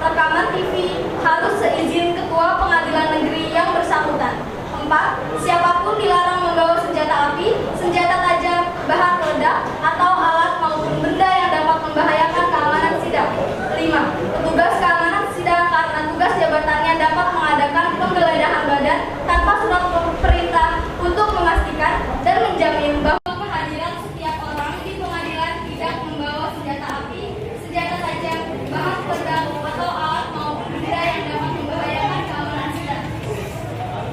rekaman TV harus seizin Ketua Pengadilan Negeri yang bersangkutan. 4. Siapapun dilarang membawa senjata api, senjata tajam, bahan peledak, atau alat maupun benda yang dapat membahayakan keamanan sidang. 5. Petugas keamanan sidang karena tugas jabatannya dapat mengadakan penggeledahan badan tanpa surat perintah untuk memastikan dan menjamin bahwa kehadiran setiap orang di pengadilan tidak membawa senjata api, senjata tajam, bahan peledak, atau alat maupun benda yang dapat membahayakan keamanan sidang.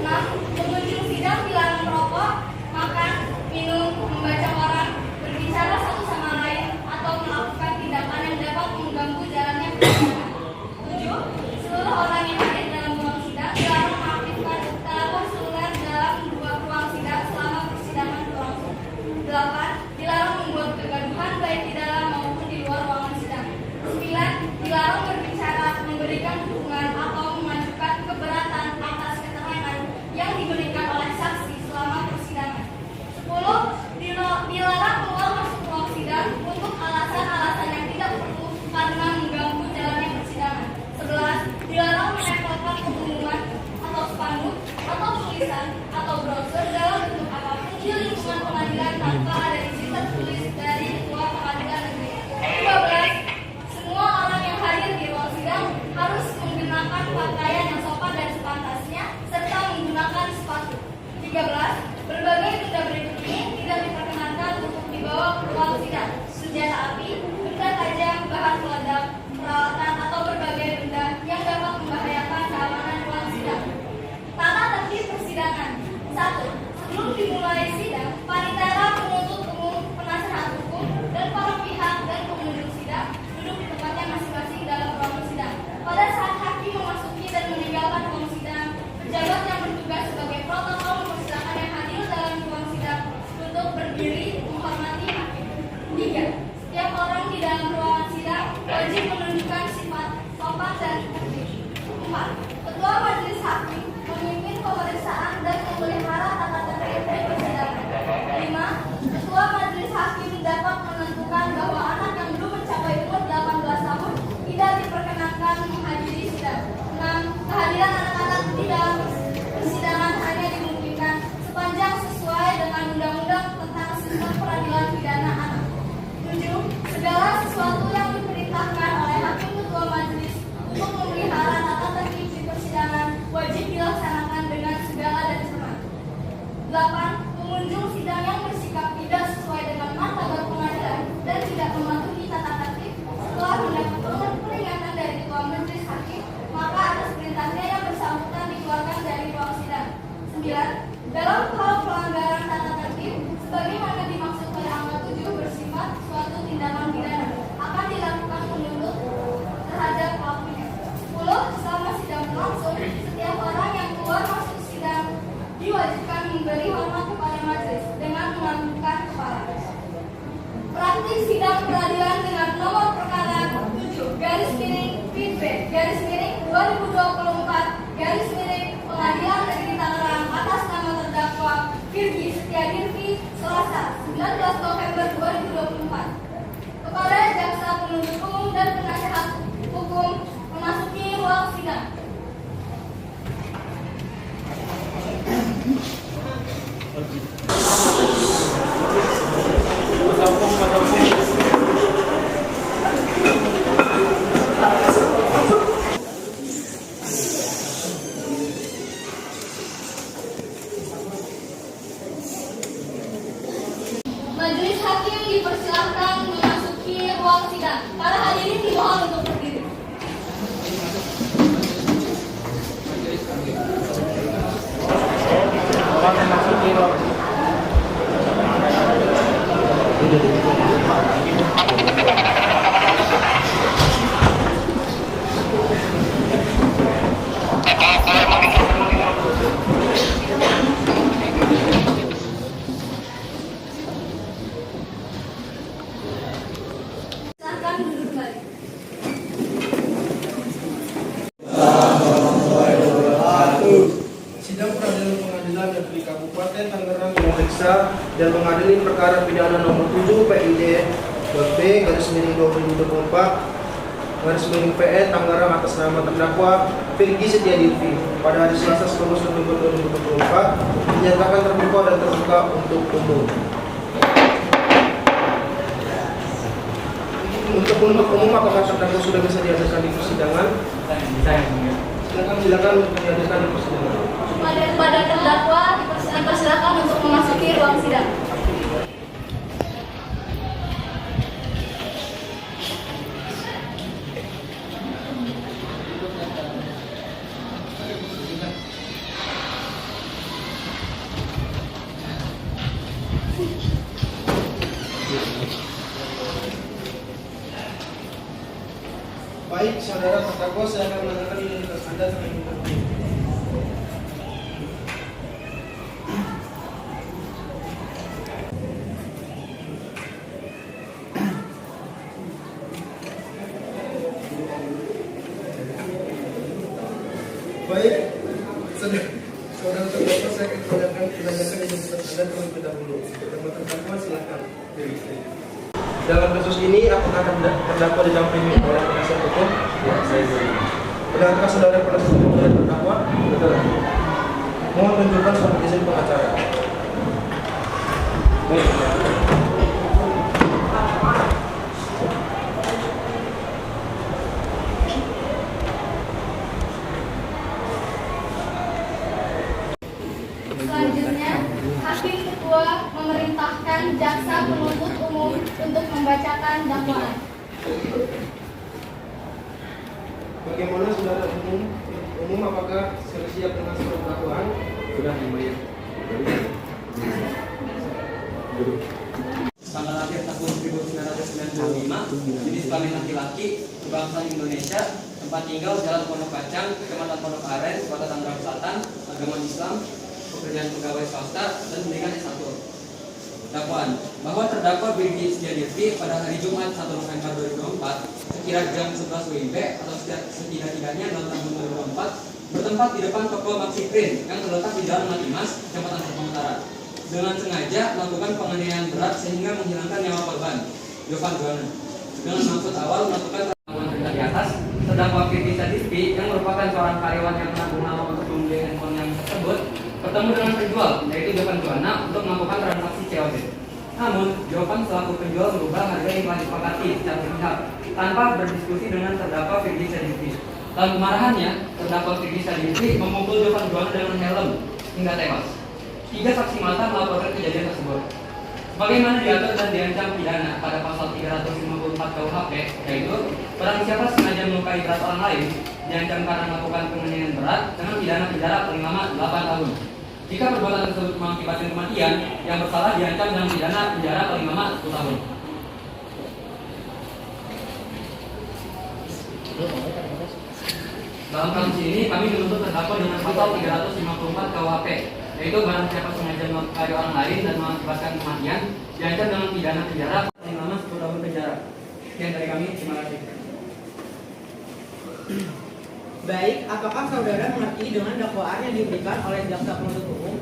6. Pengunjung sidang dilarang merokok, makan, minum, membaca koran, berbicara satu sama lain, atau melakukan tindakan yang dapat mengganggu jalannya persidangan. 7. Seluruh orang yang hadir dalam ruang sidang dilarang mengaktifkan telepon seluler dalam dua ruang sidang selama persidangan berlangsung. 8. Dilarang membuat kegaduhan baik di dalam maupun di luar ruangan sidang. 9. Dilarang berbicara, memberikan dukungan, atau mengajukan keberatan atas keterangan yang diberikan oleh saksi selama persidangan. 10. Dilarang keluar masuk ruang sidang untuk alasan-alasan yang tidak perlu karena mengganggu jalannya persidangan. 11. Dilarang menempelkan pengumuman atau spanduk atau tulisan atau brosur dalam bentuk apapun di lingkungan pengadilan tanpa ada izin tertulis dari Ketua Pengadilan Negeri. 12. Semua orang yang hadir di ruang sidang harus menggunakan pakaian yang sopan dan sepantasnya serta menggunakan sepatu. 13. Berbagai benda berikut ini tidak diperkenankan untuk dibawa ke ruang sidang: senjata api, benda tajam, bahan peledak, peralatan atau berbagai benda yang dapat membahayakan keamanan ruang sidang. Tata tertib persidangan. 1. Sebelum dimulai sidang, panitera, penuntut umum, penasehat hukum, dan para pihak dan pengunjung sidang duduk di tempatnya masing-masing dalam ruang sidang. Pada saat hakim memasuki dan meninggalkan ruang sidang, pejabat yang bertugas sebagai protokol mempersilakan yang hadir dalam ruang sidang untuk berdiri menghormati hakim. 3. Setiap orang di dalam ruangan sidang wajib menunjukkan sifat sopan dan tertib. 4. Ketua Majelis Hakim memimpin pemeriksaan dan memelihara tata tertib di persidangan. 5. Ketua Majelis Hakim dapat menentukan bahwa anak yang belum mencapai umur 18 tahun tidak diperkenankan menghadiri sidang. 6. Kehadiran anak-anak di dalam persidangan hanya dimungkinkan sepanjang sesuai dengan Undang-Undang tentang Sistem Peradilan Pidana Anak. 7. Segala sesuatu yang diperintahkan oleh Hakim Ketua Majelis untuk memelihara tata tertib di persidangan wajib dilaksanakan dengan segala dan cermat. 8. Pengunjung sidang yang bersikap tidak sesuai dengan martabat pengadilan dan tidak mematuhi tata tertib setelah mendapat peringatan dari Ketua Majelis Hakim, maka atas perintahnya yang bersangkutan dikeluarkan dari ruang sidang. 9. Dalam hal pelanggaran tata tertib, sebagaimana dimaksud pada angka 7 bersifat suatu tindakan pidana, akan dilakukan penuntut terhadap pelakunya. 10. Selama sidang berlangsung, setiap orang yang keluar masuk sidang diwajibkan memberi hormat kepada majelis dengan menganggukkan kepala. Praktik sidang peradilan dengan nomor perkara 7/PB/2024 Pengadilan Negeri Tangerang atas nama terdakwa Virgi Setiadirvi Selasa 19 November 2024 kepada jaksa penuntut umum dan penasehat hukum memasuki ruang sidang. Majelis Hakim dipersilahkan memasuki ruang sidang. Para hadirin dimohon untuk berdiri. Silakan duduk kembali. Sidang Peradilan Pengadilan Negeri Kabupaten Tangerang memeriksa dan mengadili perkara pidana nomor 7 PID B/2024 garis miring PE Tangerang atas nama terdakwa Virgi Setiadipi pada hari Selasa 10 November 2024 dinyatakan terbuka dan terbuka untuk umum. Untuk umum apakah terdakwa sudah bisa dihadirkan di persidangan? Silakan untuk dihadirkan di persidangan. Pada terdakwa dipersilakan untuk memasuki ruang sidang. Baik, saudara terdakwa, saya akan menanyakan identitas Anda terlebih dahulu. Baik, saudara terdakwa, saya akan menanyakan identitas Anda terlebih dahulu. Saudara terdakwa, silakan. Dalam kasus ini, apakah terdakwa didampingi oleh penasihat hukum? Ya, saya beri. Benarkah saudara penasihat hukum dari terdakwa? Betul. Mohon tunjukkan surat izin pengacara. Baik. Selanjutnya, Hakim Ketua memerintahkan jaksa penuntut umum untuk membacakan dakwaan. Bagaimana saudara umum apakah sudah siap dengan surat dakwaan? Sudah lumayan. Tanggal akhir tahun 1995, jenis kelamin laki-laki, kebangsaan Indonesia, tempat tinggal Jalan Pondok Kacang, Kecamatan Pondok Aren, Kota Tangerang Selatan, agama Islam, pekerjaan pegawai swasta, dan pendidikan S1. Dakwaan bahwa terdakwa Virgi Setiadipi pada hari Jumat 1 November 2024 sekira jam 11 WIB atau setidak-tidaknya 6 tahun 2024 bertempat di depan toko Maxi Print yang terletak di Jalan Matimas, Kecamatan Serpong Utara, dengan sengaja melakukan penganiayaan berat sehingga menghilangkan nyawa korban Jovan Juwana. Dengan maksud awal melakukan pertemuan perintah di atas, terdakwa Virgi Setiadipi yang merupakan seorang karyawan yang menanggung nama untuk membeli handphone yang tersebut bertemu dengan penjual, yaitu Jovan Juwana, untuk melakukan transaksi COD. Namun, Jovan selaku penjual merubah harga yang telah disepakati secara sepihak tanpa berdiskusi dengan terdakwa Virgi Setiadipi. Dalam kemarahannya, terdakwa Virgi Setiadipi memukul Jovan Juwana dengan helm hingga tewas. 3 saksi mata melaporkan kejadian tersebut. Sebagaimana diatur dan diancam pidana pada pasal 354 KUHP, yaitu barang siapa sengaja melukai berat orang lain diancam karena melakukan penganiayaan berat dengan pidana penjara paling lama 8 tahun. Jika perbuatan tersebut mengakibatkan kematian, yang bersalah diancam dengan pidana penjara paling lama 10 tahun. Dalam kasus ini, kami menuntut terdakwa dengan pasal 354 KUHP, yaitu barang siapa sengaja melukai orang lain dan mengakibatkan kematian diancam dengan pidana penjara paling lama 10 tahun penjara. Sekian dari kami, terima kasih. Baik, apakah saudara mengerti dengan dakwaan yang diberikan oleh jaksa penuntut umum?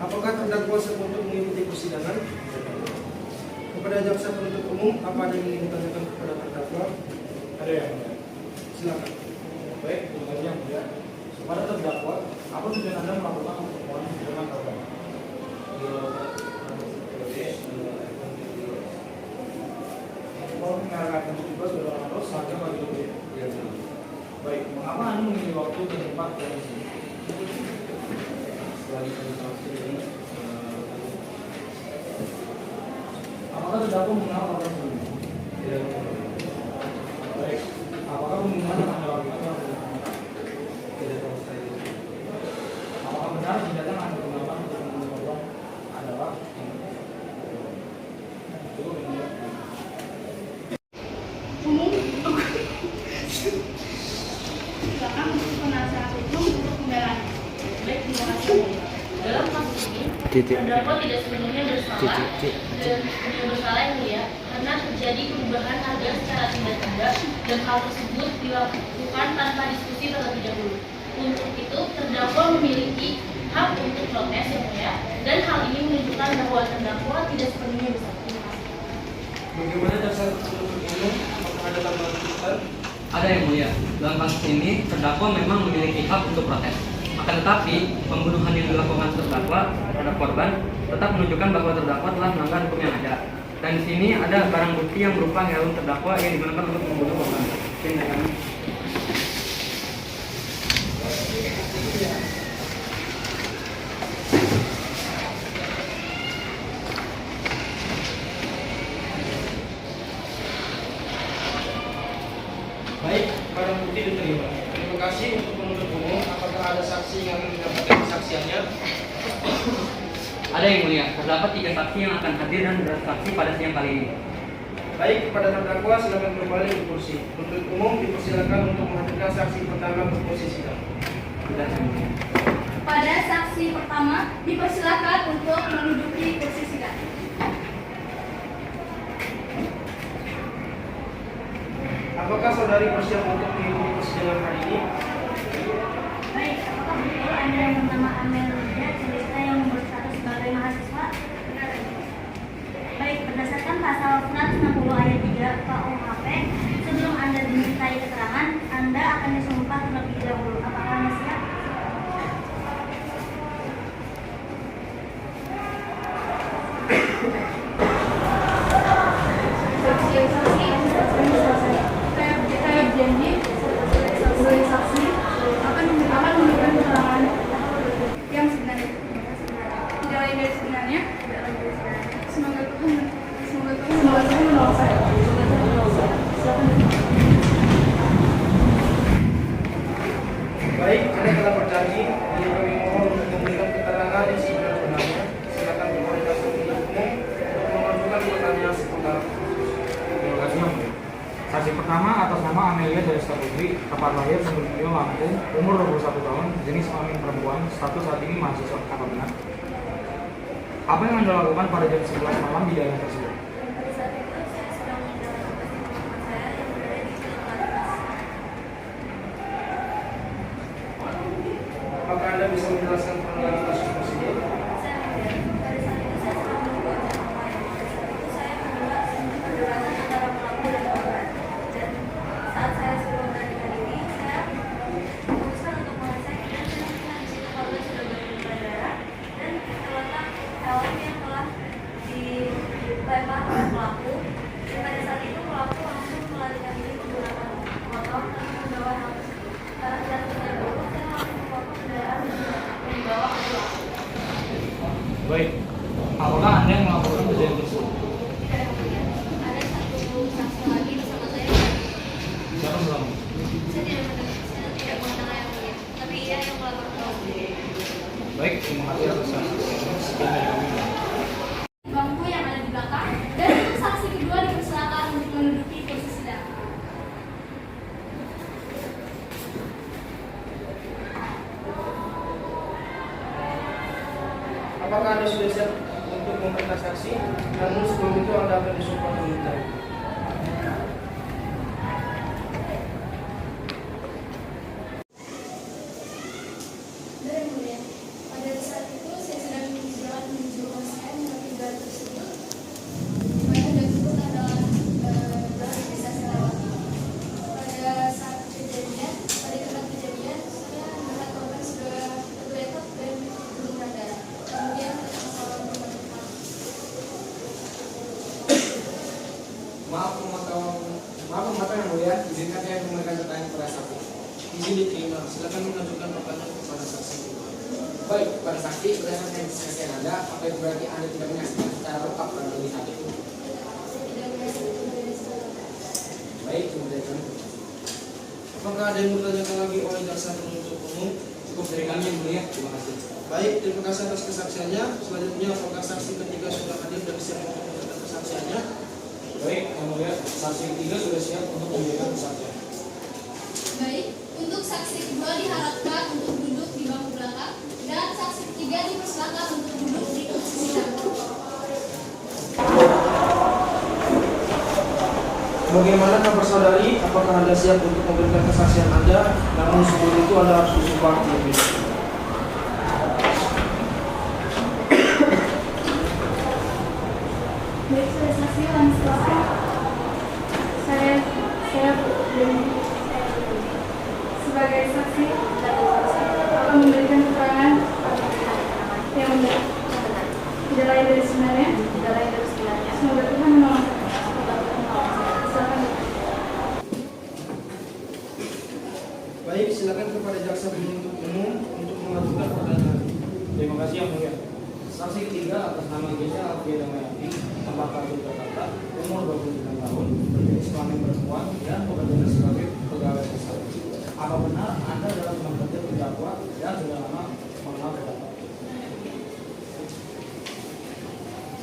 Apakah terdakwa siap untuk mengikuti persidangan? Kepada jaksa penuntut umum, apa ada yang ingin ditanyakan kepada terdakwa? Ada yang silakan. Baik, pertanyaan ya. Kepada terdakwa, apa tujuan Anda melakukan pertemuan dengan korban? Mau mengarahkan juga saudara harus saja bagi lebih. Baik, mengapa Anda memilih waktu dan tempat yang di sini? Setelah dikonsultasi ini, Apakah terdakwa mengenal korban sebelumnya? tidak mengenal. Baik, apakah pembunuhan akan dilakukan? Tidak tahu saya. Apakah benar senjata yang Anda gunakan untuk membunuh korban adalah cukup ini ya? Umum, silakan untuk penasihat hukum untuk pembelaan. Baik, terima kasih. Dalam kasus ini, terdakwa tidak sepenuhnya bersalah dan tidak bersalah yang mulia karena terjadi perubahan harga secara tiba-tiba dan hal tersebut dilakukan tanpa diskusi terlebih dahulu. Untuk itu, terdakwa memiliki hak untuk protes yang mulia dan hal ini menunjukkan bahwa terdakwa tidak sepenuhnya bersalah. Terima kasih. Bagaimana jaksa penuntut umum? Apakah ada tambahan tuntutan? Ada yang mulia. Dalam kasus ini, terdakwa memang memiliki hak untuk protes. Akan tetapi, pembunuhan yang dilakukan terdakwa terhadap korban tetap menunjukkan bahwa terdakwa telah melanggar hukum yang ada. Dan di sini ada barang bukti yang berupa helm terdakwa yang digunakan untuk membunuh korban. Tindakan. Baik, barang bukti diterima. Terima kasih untuk penuntut umum. Apakah ada saksi yang akan mendapatkan kesaksiannya? Ada yang mulia. Terdapat 3 saksi yang akan hadir dan bersaksi pada siang kali ini. Baik, kepada terdakwa silakan kembali ke kursi. Penuntut umum dipersilakan untuk menghadirkan saksi pertama ke kursi sidang. Sudah, yang mulia. Pada saksi pertama, dipersilakan untuk menduduki kursi sidang. Apakah saudari bersiap untuk mengikuti persidangan hari ini? Baik, apakah betul Anda yang bernama Amelia Celesta yang berstatus sebagai mahasiswa? Baik, berdasarkan pasal 160 ayat 3 KUHP, sebelum Anda dimintai keterangan, Anda akan disumpah terlebih dahulu. Apakah Anda siap? Saya berjanji sebagai saksi akan memberikan keterangan yang sebenarnya, tidak lain dari sebenarnya. Semoga Tuhan menolong saya. Baik, Anda telah berjanji. Jadi kami mohon untuk memberikan keterangan yang sebenarnya. Silakan diperintah penuntut umum untuk mengajukan pertanyaan seputar. Terima kasih, Yang Mulia. Saksi pertama atas nama Amelia Celesta Putri, tempat lahir Sumberjo, Lampung, umur 21 tahun, jenis kelamin perempuan, status saat ini mahasiswa. Apa benar? Apa yang Anda lakukan pada jam 11 malam di daerah tersebut? Pada saat itu saya sedang menjalankan teman saya yang berada di dalam Apakah Anda bisa menjelaskan kronologi kasus tersebut? Pada saat itu saya sedang membuat jangkauan. Saya membuat perdebatan antara pelaku dan korban. Dan saat saya sudah menanyakan ini, saya memutuskan untuk mengecek dan saya melihat di situ korban sudah berlumuran darah dan terletak helm yang telah dilempar oleh pelaku. Dan pada saat itu pelaku langsung melarikan diri menggunakan motor dan membawa helm tersebut. Karena tidak terburu, saya langsung membawa kendaraan dan membawa ke pelaku. Baik. Apakah Anda yang melakukan kejadian tersebut? Tidak yang mulia. Ada satu saksi lagi bersama saya. Siapa bilang? Saya tidak mengenal yang mulia. Tapi ia yang melakukan sendiri. Baik, terima kasih atas saksi. Sekian dari kami. Bangku yang ada di belakang, dan untuk saksi kedua dipersilakan untuk menduduki kursi sidang. Apakah Anda sudah siap untuk memeriksa saksi? Namun sebelum itu Anda akan disumpah terlebih dahulu. Dari mulia, pada saat itu saya sedang berjalan menuju OSM melalui jalan tersebut. Di mana jalan tersebut adalah jalan yang bisa saya lewati. Pada saat kejadian, pada tempat kejadian, saya melihat korban sudah tergeletak dan berlumuran darah. Kemudian saya memotong. Maaf yang mulia, izinkan saya memberikan pertanyaan kepada saksi. Izin diterima, silakan mengajukan pertanyaan kepada saksi. Baik, pada saksi berdasarkan kesaksian Anda, apa itu berarti Anda tidak menyaksikan secara lengkap kronologi saat itu? Saya tidak merasakan kejadian secara Baik, kemudian kami. Apakah ada yang bertanyakan lagi oleh jaksa penuntut umum? Cukup dari kami yang mulia, terima kasih. Baik, terima kasih atas kesaksiannya. Selanjutnya, apakah saksi ketiga sudah hadir dan siap untuk memberikan kesaksiannya? Baik, yang mulia, saksi ketiga sudah siap untuk memberikan kesaksian. Baik, untuk saksi kedua diharapkan untuk duduk di bangku belakang dan saksi ketiga dipersilakan untuk duduk di kursi sidang. Bagaimana kabar saudari? Apakah Anda siap untuk memberikan kesaksian Anda? Namun sebelum itu Anda harus disumpah terlebih dahulu. Baik, saya saksi langsung. Saya Baik, silakan kepada jaksa penuntut umum untuk mengajukan pertanyaan. Terima kasih yang mulia. Saksi ketiga atas nama Gesha Alfieda Mayati, tempat tinggal Jakarta, umur 29 tahun, berjenis kelamin perempuan dan bekerja sebagai pegawai besar. Apa benar Anda dalam bekerja terdakwa dan sudah lama mengenal terdakwa?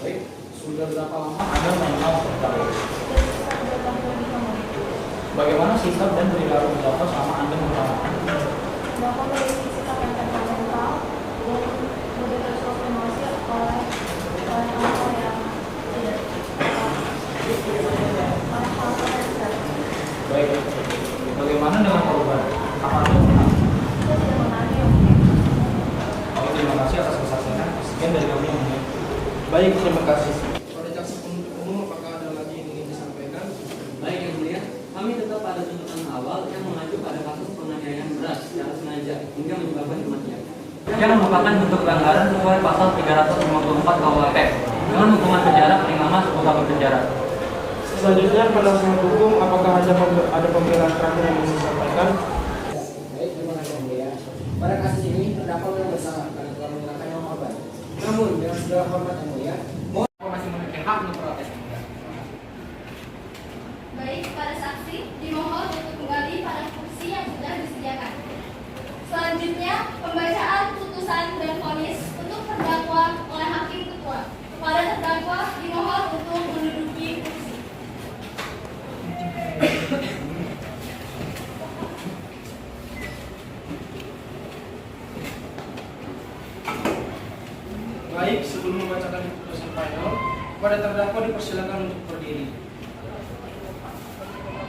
Baik, sudah berapa lama Anda mengenal terdakwa? Bagaimana sikap dan perilaku terdakwa selama Anda mengenal? Bapak memiliki sikap yang temperamental dan mudah tersuapimasi oleh hal-hal yang tidak oleh hal-hal yang besar. Baik, bagaimana dengan korban? Apa Anda mengenal? Saya tidak mengenalnya. Oke, terima kasih atas kesaksiannya. Sekian dari kami yang mulia. Baik, terima kasih. Pada jaksa penuntut umum, apakah ada lagi yang ingin disampaikan? Baik yang mulia, kami tetap pada tuntutan awal yang mengacu pada kasus penganiayaan berat secara sengaja hingga menyebabkan kematian. Yang merupakan bentuk pelanggaran sesuai pasal 354 KUHP dengan hukuman penjara paling lama 10 tahun penjara. Selanjutnya, pada usaha hukum, apakah ada pembelaan terakhir yang ingin disampaikan? Baik, terima kasih yang mulia. Pada kasus ini terdakwa memang bersalah karena telah menghilangkan nyawa korban. Namun dengan segala hormat yang mulia, mohon masih memiliki hak untuk protes. Baik, para saksi dimohon untuk kembali pada kursi yang sudah disediakan. Selanjutnya, pembacaan putusan dan vonis untuk terdakwa oleh hakim ketua. Para terdakwa dimohon untuk menduduki kursi. Baik, sebelum membacakan putusan final, pada terdakwa dipersilakan untuk berdiri.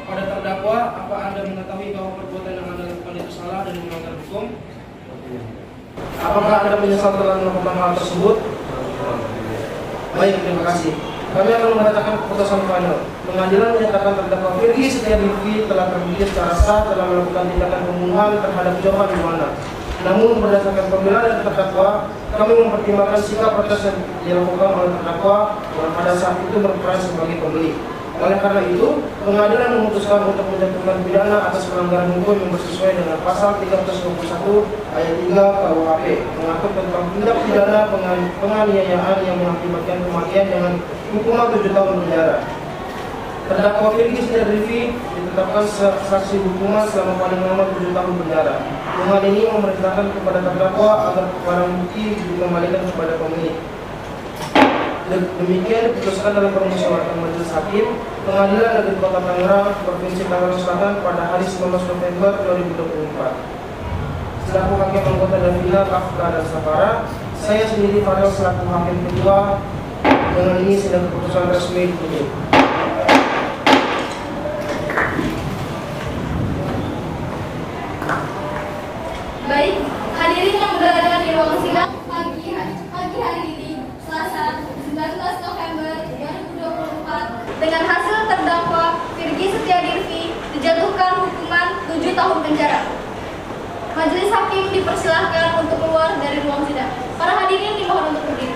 Pada terdakwa, apa Anda mengetahui bahwa perbuatan yang Anda lakukan itu salah dan melanggar hukum? Apakah Anda menyesal telah melakukan hal tersebut? Baik, terima kasih. Kami akan membacakan keputusan final. Pengadilan menyatakan terdakwa Firgi Setiarifki telah terbukti secara sah telah melakukan tindakan pembunuhan terhadap Johan Yuwana. Namun berdasarkan pembelaan dari terdakwa, kami mempertimbangkan sikap protes yang dilakukan oleh terdakwa yang pada saat itu berperan sebagai pembeli. Oleh karena itu, pengadilan memutuskan untuk menjatuhkan pidana atas pelanggaran hukum yang bersesuaian dengan pasal 321 ayat 3 KUHP mengatur tentang tindak pidana penganiayaan yang mengakibatkan kematian dengan hukuman 7 tahun penjara. Terdakwa Firgi Setiarifki ditetapkan saksi hukuman selama paling lama 7 tahun penjara. Dengan ini memerintahkan kepada terdakwa agar barang bukti dikembalikan kepada pemilik. Demikian diputuskan dalam permusyawaratan majelis hakim Pengadilan Negeri Kota Tangerang, Provinsi Tangerang Selatan pada hari 19 November 2024. Selaku hakim anggota Davina, Kafka, dan Safara, saya sendiri Farel selaku hakim ketua. Dengan ini sidang keputusan resmi ditutup. Baik, hadirin yang berada di ruang sidang pagi hari ini, Selasa 19 November 2024, dengan hasil terdakwa Firgi Setiarifki dijatuhkan hukuman 7 tahun penjara. Majelis hakim dipersilahkan untuk keluar dari ruang sidang. Para hadirin dimohon untuk berdiri.